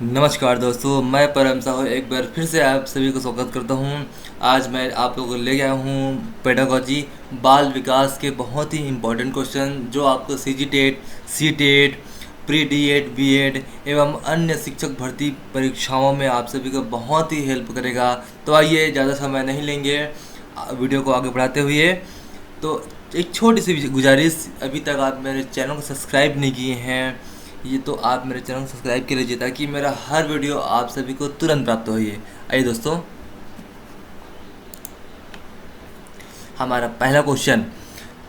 नमस्कार दोस्तों, मैं परम साहू एक बार फिर से आप सभी को स्वागत करता हूं। आज मैं आप लोगों को ले गया हूं पेडागोजी बाल विकास के बहुत ही इम्पोर्टेंट क्वेश्चन जो आपको CG TET, C TET, pre D Ed, B Ed एवं अन्य शिक्षक भर्ती परीक्षाओं में आप सभी को बहुत ही हेल्प करेगा। तो आइए, ज़्यादा समय नहीं लेंगे वीडियो को आगे बढ़ाते हुए। तो एक छोटी सी गुजारिश, अभी तक आप मेरे चैनल को सब्सक्राइब नहीं किए हैं ये तो आप मेरे चैनल को सब्सक्राइब कर लीजिए ताकि मेरा हर वीडियो आप सभी को तुरंत प्राप्त हो। ये आइए दोस्तों, हमारा पहला क्वेश्चन,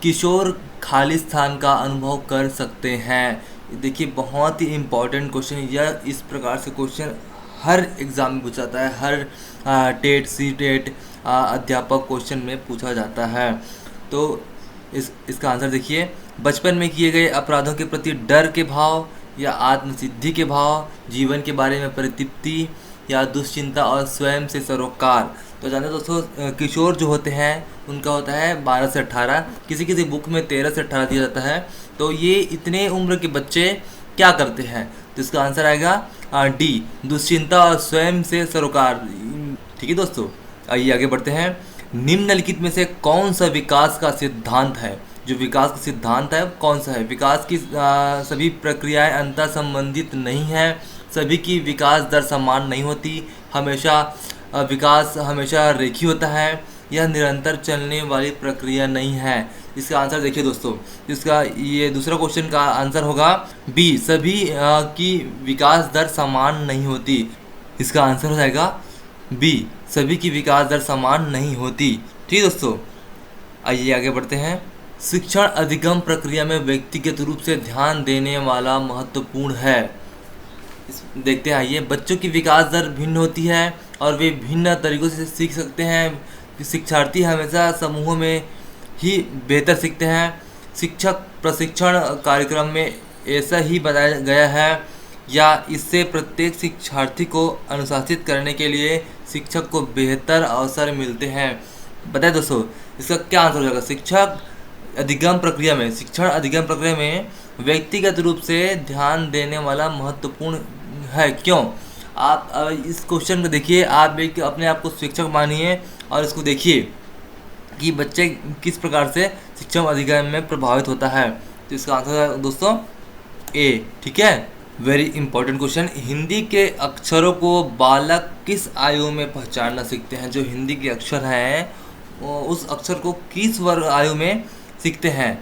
किशोर खाली स्थान का अनुभव कर सकते हैं। देखिए, बहुत ही इम्पोर्टेंट क्वेश्चन। यह इस प्रकार से क्वेश्चन हर एग्ज़ाम में पूछा जाता है, हर टेट, सी टेट अध्यापक क्वेश्चन में पूछा जाता है। तो इसका आंसर देखिए, बचपन में किए गए अपराधों के प्रति डर के भाव या आत्मसिद्धि के भाव, जीवन के बारे में परितृप्ति या दुश्चिंता और स्वयं से सरोकार। तो जानते हैं दोस्तों, किशोर जो होते हैं उनका होता है 12 से 18, किसी किसी बुक में 13 से 18 दिया जाता है। तो ये इतने उम्र के बच्चे क्या करते हैं? तो इसका आंसर आएगा डी, दुश्चिंता और स्वयं से सरोकार। ठीक है दोस्तों, आइए आगे बढ़ते हैं। निम्नलिखित में से कौन सा विकास का सिद्धांत है? जो विकास का सिद्धांत है कौन सा है? विकास की सभी प्रक्रियाएं अंतर संबंधित नहीं है, सभी की विकास दर समान नहीं होती, हमेशा विकास हमेशा रेखीय होता है, यह निरंतर चलने वाली प्रक्रिया नहीं है। इसका आंसर देखिए दोस्तों, इसका ये दूसरा क्वेश्चन का आंसर होगा बी, सभी की विकास दर समान नहीं होती। इसका आंसर हो जाएगा बी, सभी की विकास दर समान नहीं होती। ठीक है दोस्तों, आइए आगे बढ़ते हैं। शिक्षण अधिगम प्रक्रिया में व्यक्तिगत रूप से ध्यान देने वाला महत्वपूर्ण है। देखते हैं, आइए। बच्चों की विकास दर भिन्न होती है और वे भिन्न तरीकों से सीख सकते हैं। शिक्षार्थी हमेशा समूहों में ही बेहतर सीखते हैं। शिक्षक प्रशिक्षण कार्यक्रम में ऐसा ही बताया गया है या इससे प्रत्येक शिक्षार्थी को अनुशासित करने के लिए शिक्षक को बेहतर अवसर मिलते हैं? बताए दोस्तों, इसका क्या आंसर हो जाएगा? शिक्षण अधिगम प्रक्रिया में व्यक्तिगत रूप से ध्यान देने वाला महत्वपूर्ण है। क्यों? आप इस क्वेश्चन को देखिए, आप एक अपने आप को शिक्षक मानिए और इसको देखिए कि बच्चे किस प्रकार से शिक्षण अधिगम में प्रभावित होता है। तो इसका आंसर है दोस्तों ए। ठीक है, वेरी इंपॉर्टेंट क्वेश्चन। हिंदी के अक्षरों को बालक किस आयु में पहचानना सीखते हैं? जो हिंदी के अक्षर हैं उस अक्षर को किस वर्ग आयु में सीखते हैं?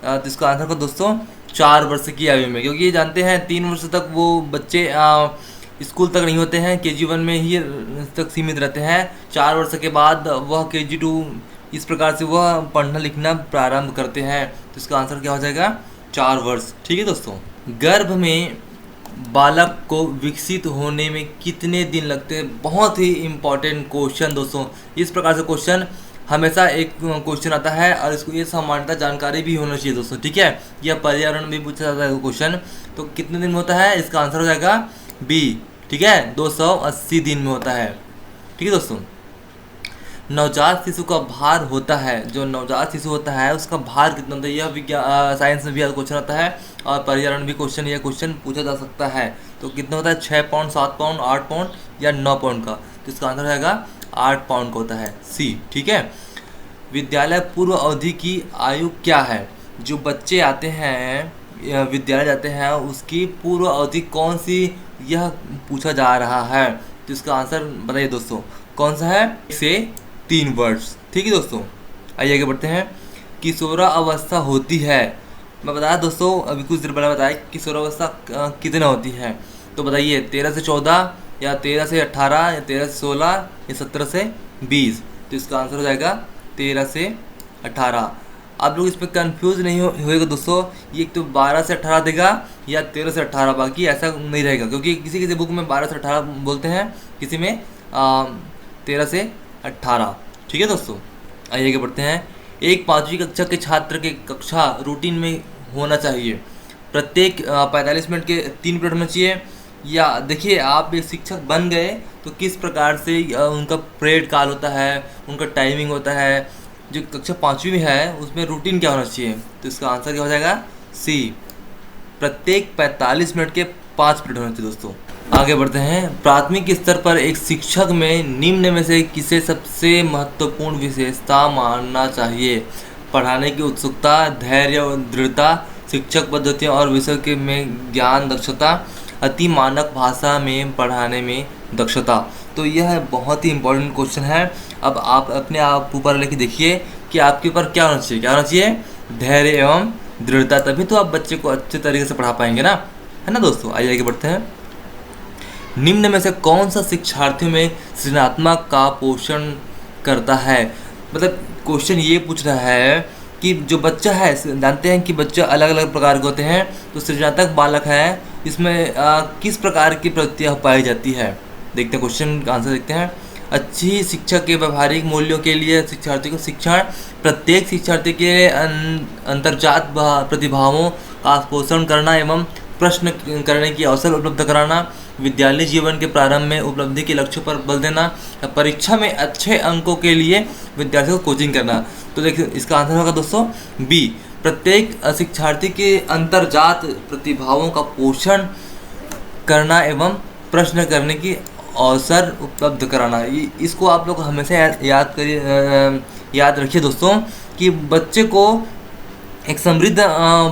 तो इसका आंसर को दोस्तों 4 वर्ष की आयु में, क्योंकि ये जानते हैं 3 वर्ष तक वो बच्चे स्कूल तक नहीं होते हैं, KG 1 में ही तक सीमित रहते हैं। 4 वर्ष के बाद वह KG 2 इस प्रकार से वह पढ़ना लिखना प्रारंभ करते हैं। तो इसका आंसर क्या हो जाएगा? 4 वर्ष। ठीक है दोस्तों, गर्भ में बालक को विकसित होने में कितने दिन लगते हैं? बहुत ही इम्पोर्टेंट क्वेश्चन दोस्तों। इस प्रकार से क्वेश्चन हमेशा एक क्वेश्चन आता है और इसको ये सामान्यता जानकारी भी होना चाहिए दोस्तों। ठीक है, यह पर्यावरण में पूछा जाता है क्वेश्चन। तो कितने दिन में होता है? इसका आंसर हो जाएगा बी। ठीक है, 280 दिन में होता है। ठीक है दोस्तों, नवजात शिशु का भार होता है, जो नवजात शिशु होता है उसका भार कितना होता है? यह विज्ञान साइंस में भी क्वेश्चन आता है और पर्यावरण भी यह क्वेश्चन पूछा जा सकता है। तो कितना होता है? 6 पाउंड, 7 पाउंड, 8 पाउंड या 9 पाउंड का? तो इसका आंसर रहेगा 8 पाउंड का होता है, सी। ठीक है, विद्यालय पूर्व अवधि की आयु क्या है? जो बच्चे आते हैं विद्यालय जाते हैं उसकी पूर्व अवधि कौन सी, यह पूछा जा रहा है। तो इसका आंसर बताइए दोस्तों, कौन सा है? से 3 वर्ष। ठीक है दोस्तों, आइए आगे बढ़ते हैं। किशोरावस्था होती है, मैं बताया दोस्तों अभी कुछ देर पहले बताया किशोरावस्था कितना होती है। तो बताइए, 13 से 14 या 13 से 18 या 13 से 16 या 17 से 20? तो इसका आंसर हो जाएगा 13 से 18। आप लोग इसमें कंफ्यूज नहीं होएगा दोस्तों, ये एक तो 12 से 18 देगा या 13 से 18, बाकी ऐसा नहीं रहेगा, क्योंकि किसी किसी बुक में 12 से 18 बोलते हैं, किसी में 13 से 18। ठीक है दोस्तों, आइए आगे बढ़ते हैं। एक 5वीं कक्षा के छात्र के कक्षा रूटीन में होना चाहिए। प्रत्येक 45 मिनट के 3 पीरियड होना चाहिए। या देखिए, आप एक शिक्षक बन गए तो किस प्रकार से उनका पीरियड काल होता है, उनका टाइमिंग होता है। जो कक्षा 5वीं में है उसमें रूटीन क्या होना चाहिए? तो इसका आंसर क्या हो जाएगा? सी, प्रत्येक 45 मिनट के 5 पीरियड होना चाहिए दोस्तों। आगे बढ़ते हैं। प्राथमिक स्तर पर एक शिक्षक में निम्न में से किसे सबसे महत्वपूर्ण विशेषता मानना चाहिए? पढ़ाने की उत्सुकता, धैर्य और दृढ़ता, शिक्षक पद्धतियों और विषय के में ज्ञान दक्षता, अति मानक भाषा में पढ़ाने में दक्षता। तो यह बहुत ही इंपॉर्टेंट क्वेश्चन है। अब आप अपने आप ऊपर लेके देखिए कि आपके ऊपर क्या होना चाहिए। क्या होना चाहिए? धैर्य एवं दृढ़ता। तभी तो आप बच्चे को अच्छे तरीके से पढ़ा पाएंगे ना, है ना दोस्तों। आइए आगे बढ़ते हैं। निम्न में से कौन सा शिक्षार्थियों में सृजनात्मक का पोषण करता है? मतलब क्वेश्चन ये पूछ रहा है कि जो बच्चा है, जानते हैं कि बच्चे अलग अलग प्रकार के होते हैं, तो सृजनात्मक बालक है, इसमें किस प्रकार की प्रवृत्तियाँ पाई जाती है? देखते हैं क्वेश्चन का आंसर देखते हैं। अच्छी शिक्षा के व्यवहारिक मूल्यों के लिए शिक्षार्थी को शिक्षण, प्रत्येक शिक्षार्थी के अंतर्जात प्रतिभावों का पोषण करना एवं प्रश्न करने की अवसर उपलब्ध कराना, विद्यालय जीवन के प्रारंभ में उपलब्धि के लक्ष्य पर बल देना, परीक्षा में अच्छे अंकों के लिए विद्यार्थियों को कोचिंग करना। तो देखिए इसका आंसर होगा दोस्तों बी, प्रत्येक शिक्षार्थी के अंतर्जात प्रतिभाओं का पोषण करना एवं प्रश्न करने की अवसर उपलब्ध कराना। इसको आप लोग हमेशा याद रखिए दोस्तों कि बच्चे को एक समृद्ध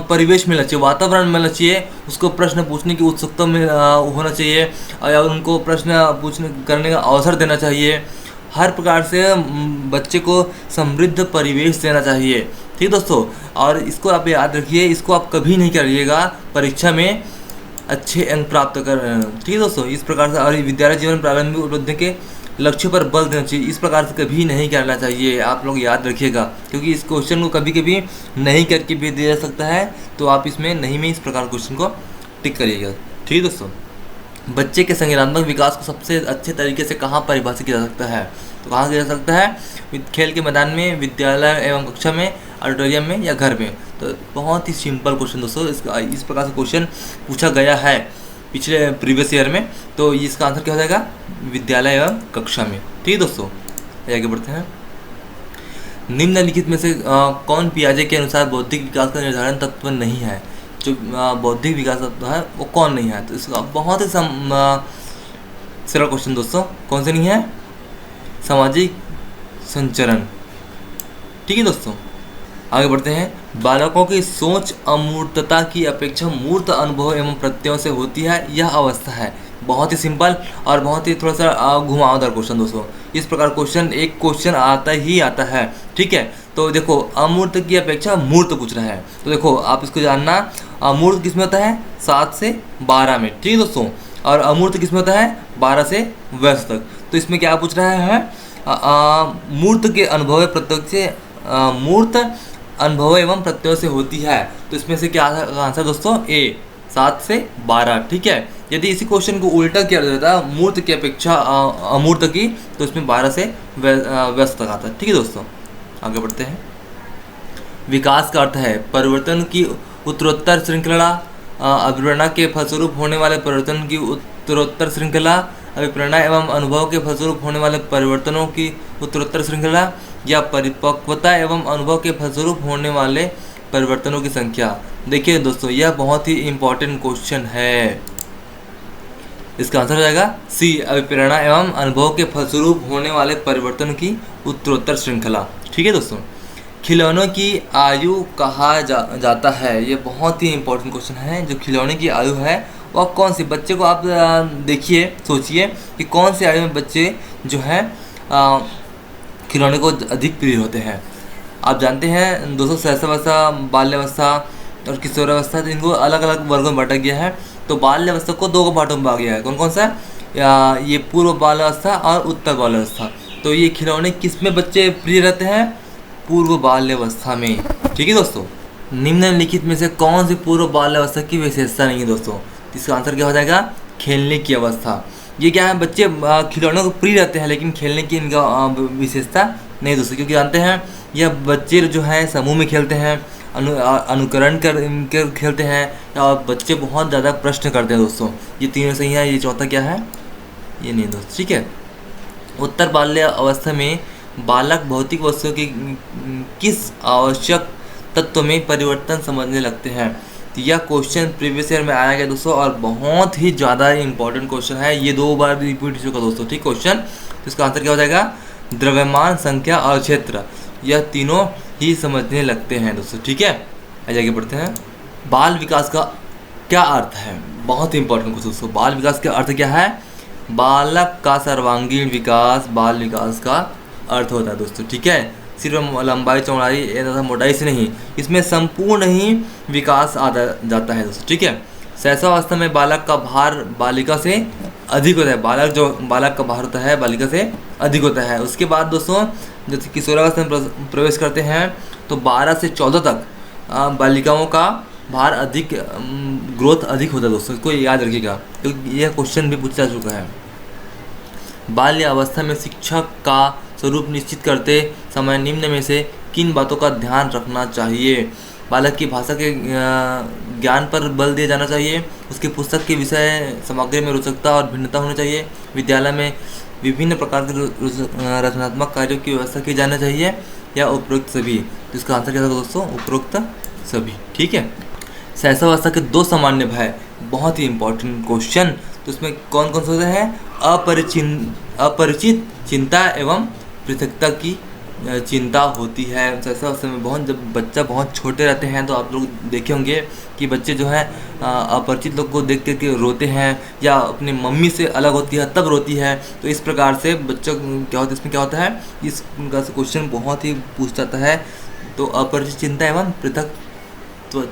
परिवेश मिलना चाहिए, वातावरण मिलना चाहिए, उसको प्रश्न पूछने की उत्सुकता में होना चाहिए और उनको प्रश्न पूछने करने का अवसर देना चाहिए। हर प्रकार से बच्चे को समृद्ध परिवेश देना चाहिए। ठीक दोस्तों, और इसको आप याद रखिए, इसको आप कभी नहीं करिएगा परीक्षा में अच्छे अंक प्राप्त कर। ठीक है दोस्तों, इस प्रकार से। और विद्यालय जीवन प्रारंभिक उपलब्धि के लक्ष्य पर बल देना चाहिए, इस प्रकार से कभी नहीं करना चाहिए। आप लोग याद रखिएगा, क्योंकि इस क्वेश्चन को कभी कभी नहीं करके भी दिया जा सकता है, तो आप इसमें नहीं में इस प्रकार क्वेश्चन को टिक करिएगा। ठीक है दोस्तों, बच्चे के संज्ञानात्मक विकास को सबसे अच्छे तरीके से कहाँ परिभाषित किया जा सकता है? तो कहाँ किया जा सकता है? खेल के मैदान में, विद्यालय एवं कक्षा में, ऑडिटोरियम में या घर में। तो बहुत ही सिंपल क्वेश्चन दोस्तों, इस प्रकार से क्वेश्चन पूछा गया है पिछले प्रीवियस ईयर में। तो इसका आंसर क्या हो जाएगा? विद्यालय एवं कक्षा में। ठीक है दोस्तों, आगे बढ़ते हैं। निम्नलिखित में से कौन पियाजे के अनुसार बौद्धिक विकास का निर्धारण तत्व नहीं है? जो बौद्धिक विकास तत्व है वो कौन नहीं है? तो इसका बहुत ही सरल क्वेश्चन दोस्तों, कौन से नहीं है? सामाजिक संचरण। ठीक है दोस्तों, आगे बढ़ते हैं। बालकों की सोच अमूर्तता की अपेक्षा मूर्त अनुभव एवं प्रत्ययों से होती है, यह अवस्था है। बहुत ही सिंपल और बहुत ही थोड़ा सा घुमावदार क्वेश्चन दोस्तों। इस प्रकार एक क्वेश्चन आता ही आता है। ठीक है, तो देखो अमूर्त की अपेक्षा मूर्त पूछ रहा है, तो देखो आप इसको जानना, अमूर्त किस में होता है? 7 से 12 में। ठीक है दोस्तों, और अमूर्त किस में होता है? 12 से 22 तक। तो इसमें क्या पूछ रहा है? मूर्त के अनुभव प्रत्यक्ष से मूर्त अनुभव एवं प्रत्ययों से होती है। तो इसमें से क्या आंसर दोस्तों? ए, 7 से 12। ठीक है, यदि इसी क्वेश्चन को उल्टा किया जाता मूर्त की अपेक्षा अमूर्त की, तो इसमें 12 से 22 तक आता है। ठीक है दोस्तों, आगे बढ़ते हैं। विकास का अर्थ है परिवर्तन की उत्तरोत्तर श्रृंखला, अभिप्रेरणा के फलस्वरूप होने वाले परिवर्तन की उत्तरोत्तर श्रृंखला, अभिप्रेरणा एवं अनुभव के फलस्वरूप होने वाले परिवर्तनों की उत्तरोत्तर श्रृंखला, या परिपक्वता एवं अनुभव के फलस्वरूप होने वाले परिवर्तनों की संख्या। देखिए दोस्तों, यह बहुत ही इम्पोर्टेंट क्वेश्चन है। इसका आंसर हो जाएगा सी, अभिप्रेरणा एवं अनुभव के फलस्वरूप होने वाले परिवर्तन की उत्तरोत्तर श्रृंखला। ठीक है दोस्तों, खिलौनों की आयु कहा जाता है? ये बहुत ही इंपॉर्टेंट क्वेश्चन है। जो खिलौने की आयु है वह कौन सी? बच्चे को आप देखिए, सोचिए कि कौन सी आयु में बच्चे जो है खिलौने को अधिक प्रिय होते हैं। आप जानते हैं दोस्तों, शैशवावस्था, बाल्यावस्था और किशोरावस्था, इनको अलग अलग वर्गों में बांटा गया है। तो बाल्यावस्था को 2 भागों में बांटा गया है। कौन कौन सा? ये पूर्व बाल्यावस्था और उत्तर बाल्यावस्था। तो ये खिलौने किस में बच्चे प्रिय रहते हैं? पूर्व बाल्यावस्था में। ठीक है दोस्तों, निम्नलिखित में से कौन सी पूर्व बाल्यावस्था की विशेषता नहीं है दोस्तों? इसका आंसर क्या हो जाएगा? खेलने की अवस्था। ये क्या है? बच्चे खिलौनों को प्रिय रहते हैं, लेकिन खेलने की इनका विशेषता नहीं दोस्तों, क्योंकि जानते हैं यह बच्चे जो हैं समूह में खेलते हैं, अनुकरण कर खेलते हैं, और बच्चे बहुत ज़्यादा प्रश्न करते हैं दोस्तों। ये तीनों सही है। ये चौथा क्या है? ये नहीं दोस्त। ठीक है, उत्तर बाल्य अवस्था में बालक भौतिक वस्तुओं के किस आवश्यक तत्व में परिवर्तन समझने लगते हैं? तो यह क्वेश्चन प्रीवियस ईयर में आया गया दोस्तों, और बहुत ही ज़्यादा इंपॉर्टेंट क्वेश्चन है। ये 2 बार रिपीट हो चुका दोस्तों, ठीक क्वेश्चन। तो इसका आंसर क्या हो जाएगा? द्रव्यमान, संख्या और क्षेत्र, यह तीनों ही समझने लगते हैं दोस्तों, ठीक है। आगे बढ़ते हैं। बाल विकास का क्या अर्थ है? बहुत ही इंपॉर्टेंट क्वेश्चन दोस्तों। बाल विकास का अर्थ क्या है? बालक का सर्वांगीण विकास बाल विकास का अर्थ होता है दोस्तों, ठीक है। सिर्फ लंबाई, चौड़ाई तथा मोटाई से नहीं, इसमें संपूर्ण ही विकास आ जाता है दोस्तों, ठीक है। शैशवावस्था में बालक का भार बालिका से अधिक होता है। बालक का भार होता है बालिका से अधिक होता है। उसके बाद दोस्तों जैसे किशोरावस्था में प्रवेश करते हैं तो 12 से 14 तक बालिकाओं का भार अधिक, ग्रोथ अधिक होता है दोस्तों, इसको याद रखिएगा क्योंकि यह क्वेश्चन भी पूछा जा चुका है। बाल्य अवस्था में शिक्षक का स्वरूप निश्चित करते समय निम्न में से किन बातों का ध्यान रखना चाहिए? बालक की भाषा के ज्ञान पर बल दिया जाना चाहिए। उसकी पुस्तक के विषय सामग्री में रोचकता और भिन्नता होनी चाहिए। विद्यालय में विभिन्न प्रकार के रचनात्मक कार्यों की व्यवस्था की जानी चाहिए, या उपरोक्त सभी। तो इसका आंसर क्या होगा दोस्तों? उपरोक्त सभी, ठीक है। शैशवावस्था के 2 सामान्य भय, बहुत ही इंपॉर्टेंट क्वेश्चन। तो उसमें कौन कौन से होते हैं? अपरिचित चिंता एवं पृथकता की चिंता होती है शैशवावस्था में। जब बच्चा बहुत छोटे रहते हैं तो आप लोग देखे होंगे कि बच्चे जो है अपरिचित लोग को देख के रोते हैं, या अपनी मम्मी से अलग होती है तब रोती है। तो इस प्रकार से बच्चों क्या होता है, इसमें क्या होता है, इस क्वेश्चन बहुत ही पूछ जाता है। तो अपरिचित चिंता एवं पृथक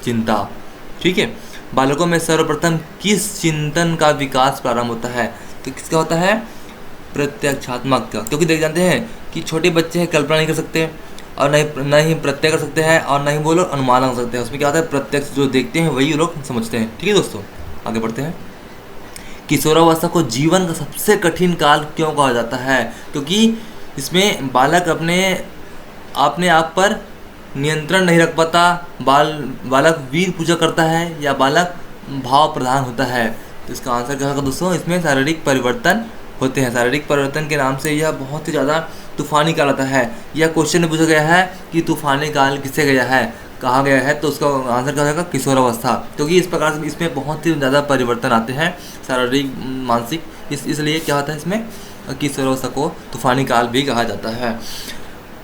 चिंता, ठीक है। बालकों में सर्वप्रथम किस चिंतन का विकास प्रारंभ होता है? तो किसका होता है? प्रत्यक्षात्मक का, क्योंकि देख जानते हैं कि छोटे बच्चे हैं कल्पना नहीं कर सकते, और न ही प्रत्यय कर सकते हैं, और न ही वो लोग अनुमान कर सकते हैं। उसमें क्या होता है? प्रत्यक्ष जो देखते हैं वही लोग समझते हैं, ठीक है दोस्तों। आगे बढ़ते हैं। किशोरावस्था को जीवन का सबसे कठिन काल क्यों कहा जाता है? क्योंकि इसमें बालक अपने आप पर नियंत्रण नहीं रख पाता, बालक वीर पूजा करता है, या बालक भाव प्रधान होता है। तो इसका आंसर क्या होगा दोस्तों? इसमें शारीरिक परिवर्तन होते हैं। शारीरिक परिवर्तन के नाम से यह बहुत ही ज़्यादा तूफानी काल आता है। यह क्वेश्चन में पूछा गया है कि तूफानी काल किसे कहा गया है, तो उसका आंसर क्या होगा? किशोरावस्था। क्योंकि इस प्रकार से इसमें बहुत ही ज़्यादा परिवर्तन आते हैं, शारीरिक, मानसिक, इसलिए क्या होता है, इसमें किशोरावस्था को तूफानी काल भी कहा जाता है।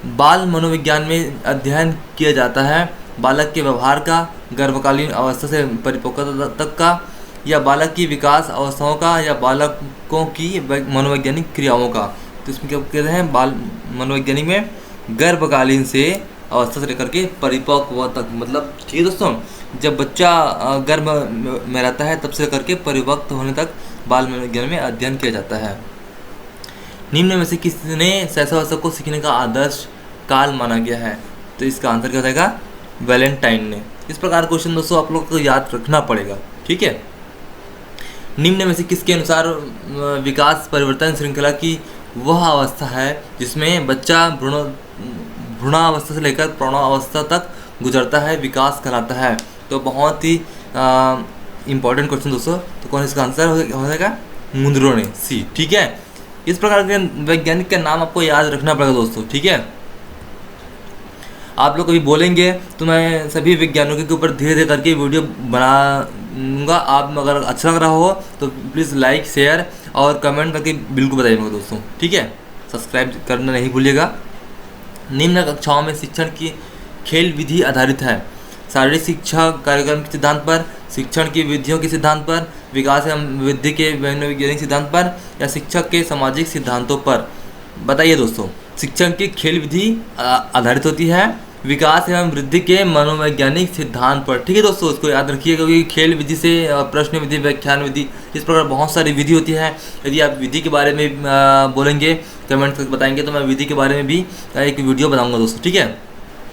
बाल मनोविज्ञान में अध्ययन किया जाता है बालक के व्यवहार का, गर्भकालीन अवस्था से परिपक्वता तक का, या बालक की विकास अवस्थाओं का, या बालकों की मनोवैज्ञानिक क्रियाओं का। तो इसमें क्या कहते हैं? बाल मनोवैज्ञानिक में गर्भकालीन से अवस्था से लेकर के परिपक्व तक, मतलब ठीक है दोस्तों, जब बच्चा गर्भ में रहता है तब से लेकर के परिपक्व होने तक बाल मनोविज्ञान में अध्ययन किया जाता है। निम्न में से किसने शैशवावस्था को सीखने का आदर्श काल माना गया है? तो इसका आंसर क्या हो जाएगा? वैलेंटाइन ने। इस प्रकार क्वेश्चन दोस्तों आप लोग को याद रखना पड़ेगा, ठीक है। निम्न में से किसके अनुसार विकास परिवर्तन श्रृंखला की वह अवस्था है जिसमें बच्चा भ्रूणावस्था से लेकर प्रौढ़ावस्था तक गुजरता है, विकास कहलाता है? तो बहुत ही इम्पोर्टेंट क्वेश्चन दोस्तों। तो कौन इसका आंसर हो जाएगा? मुंद्रो ने, सी, ठीक है। इस प्रकार के वैज्ञानिक का नाम आपको याद रखना पड़ेगा दोस्तों, ठीक है। आप लोग कभी बोलेंगे तो मैं सभी वैज्ञानिकों के ऊपर धीरे धीरे करके वीडियो बनाऊंगा। आप अगर अच्छा लग रहा हो तो प्लीज़ लाइक, शेयर और कमेंट करके बिल्कुल बताइएगा दोस्तों, ठीक है। सब्सक्राइब करना नहीं भूलिएगा। निम्न कक्षाओं में शिक्षण की खेल विधि आधारित है। शारीरिक शिक्षा कार्यक्रम के सिद्धांत पर, शिक्षण की विधियों के सिद्धांत पर, विकास एवं वृद्धि के मनोवैज्ञानिक सिद्धांत पर, या शिक्षक के सामाजिक सिद्धांतों पर? बताइए दोस्तों। शिक्षण की खेल विधि आधारित होती है विकास एवं वृद्धि के मनोवैज्ञानिक सिद्धांत पर, ठीक है दोस्तों। इसको याद रखिए क्योंकि खेल विधि से प्रश्न विधि, व्याख्यान विधि, इस प्रकार बहुत सारी विधि होती है। यदि आप विधि के बारे में बोलेंगे, कमेंट करके बताएंगे, तो मैं विधि के बारे में भी एक वीडियो बनाऊंगा दोस्तों, ठीक है।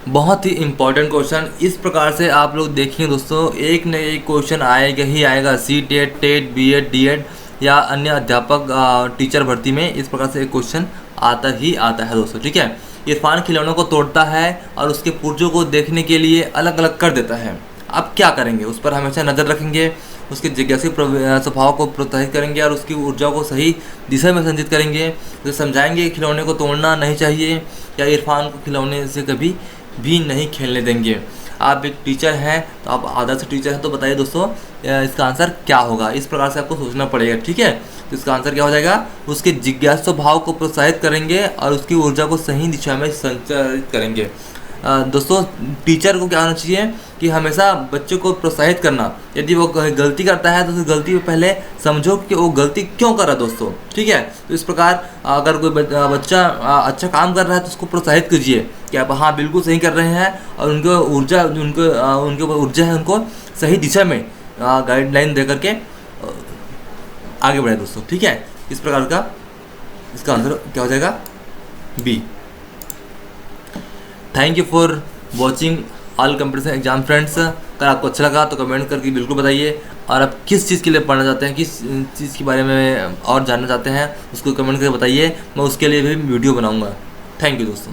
बहुत ही इंपॉर्टेंट क्वेश्चन। इस प्रकार से आप लोग देखेंगे दोस्तों, एक न एक क्वेश्चन आएगा ही आएगा। सी-टेट, टेट, बी.एड, डी.एड या अन्य अध्यापक टीचर भर्ती में इस प्रकार से एक क्वेश्चन आता ही आता है दोस्तों, ठीक है। इरफान खिलौनों को तोड़ता है और उसके पुर्जों को देखने के लिए अलग अलग कर देता है। अब क्या करेंगे? उस पर हमेशा नज़र रखेंगे, उसके जिज्ञासु स्वभाव को प्रोत्साहित करेंगे और उसकी ऊर्जा को सही दिशा में संचित करेंगे। तो समझाएंगे खिलौने को तोड़ना नहीं चाहिए, या इरफान को खिलौने से कभी भी नहीं खेलने देंगे। आप एक टीचर हैं, तो आप आदर्श टीचर हैं, तो बताइए दोस्तों इसका आंसर क्या होगा। इस प्रकार से आपको सोचना पड़ेगा, ठीक है। तो इसका आंसर क्या हो जाएगा, उसके जिज्ञासु भाव को प्रोत्साहित करेंगे और उसकी ऊर्जा को सही दिशा में संचारित करेंगे। दोस्तों टीचर को क्या होना चाहिए कि हमेशा बच्चे को प्रोत्साहित करना। यदि वो गलती करता है तो उस गलती पे पहले समझो कि वो गलती क्यों कर रहा है दोस्तों, ठीक है। तो इस प्रकार अगर कोई बच्चा अच्छा काम कर रहा है तो उसको प्रोत्साहित कीजिए कि आप हाँ बिल्कुल सही कर रहे हैं, और उनको ऊर्जा उनके ऊपर ऊर्जा है, उनको सही दिशा में गाइडलाइन दे करके आगे बढ़े दोस्तों, ठीक है। इस प्रकार का इसका आंसर क्या हो जाएगा, B. Thank you for watching all competition exam friends. अगर आपको अच्छा लगा तो कमेंट करके बिल्कुल बताइए, और आप किस चीज़ के लिए पढ़ना चाहते हैं, किस चीज़ के बारे में और जानना चाहते हैं, उसको कमेंट करके बताइए। मैं उसके लिए भी वीडियो बनाऊंगा। थैंक यू दोस्तों।